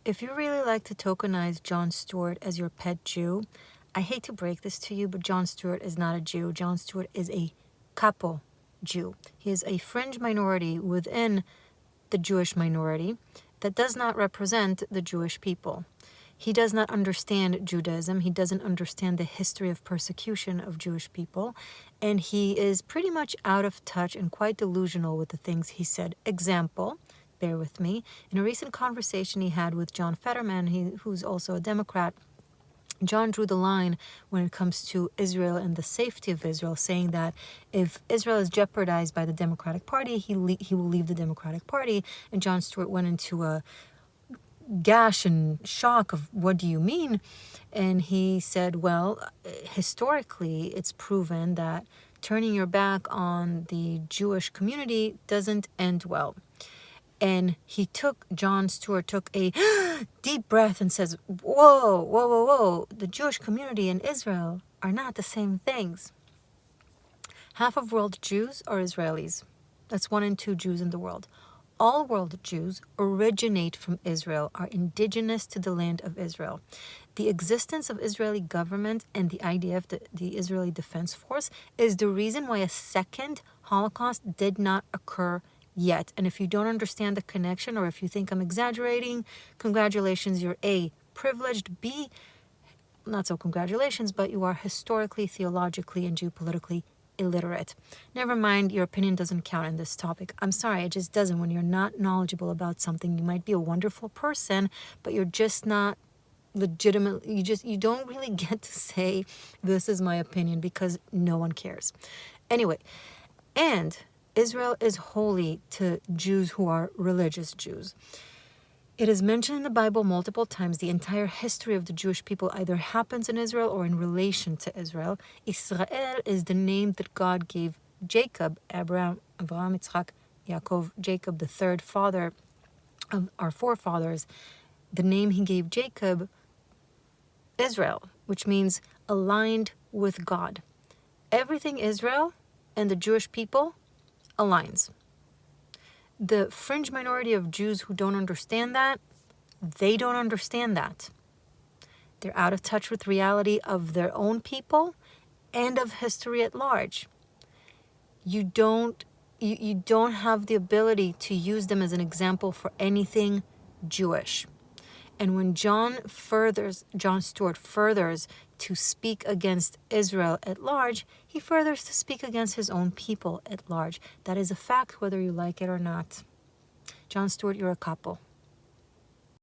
If you really like to tokenize Jon Stuart as your pet Jew, I hate to break this to you, but Jon Stuart is not a Jew. Jon Stuart is a capo Jew. He is a fringe minority within the Jewish minority that does not represent the Jewish people. He does not understand Judaism. He doesn't understand the history of persecution of Jewish people. And he is pretty much out of touch and quite delusional with the things he said. Example, bear with me, in a recent conversation he had with John Fetterman, who's also a Democrat, John drew the line when it comes to Israel and the safety of Israel, saying that if Israel is jeopardized by the Democratic Party, he will leave the Democratic Party. And Jon Stuart went into a gash and shock of, what do you mean? And he said, well, historically, it's proven that turning your back on the Jewish community doesn't end well. And Jon Stuart took a deep breath and says, whoa, whoa, whoa, whoa, the Jewish community and Israel are not the same things. Half of world Jews are Israelis. That's 1 in 2 Jews in the world. All world Jews originate from Israel, are indigenous to the land of Israel. The existence of Israeli government and the IDF, the Israeli Defense Force, is the reason why a second Holocaust did not occur yet. And if you don't understand the connection, or if you think I'm exaggerating, congratulations, you're A, privileged, B, not so congratulations, but you are historically, theologically, and geopolitically illiterate. Never mind, your opinion doesn't count in this topic. I'm sorry, it just doesn't. When you're not knowledgeable about something, you might be a wonderful person, but you're just not legitimate. You don't really get to say, this is my opinion, because no one cares. Anyway, and Israel is holy to Jews who are religious Jews. It is mentioned in the Bible multiple times. The entire history of the Jewish people either happens in Israel or in relation to Israel. Israel is the name that God gave Jacob, Abraham, Yitzchak, Yaakov, Jacob, the third father of our forefathers. The name he gave Jacob, Israel, which means aligned with God. Everything Israel and the Jewish people aligns. The fringe minority of Jews who don't understand that, they don't understand that. They're out of touch with reality of their own people and of history at large. You don't have the ability to use them as an example for anything Jewish. And when Jon Stuart furthers to speak against Israel at large, he furthers to speak against his own people at large. That is a fact, whether you like it or not. Jon Stuart, you're a capo.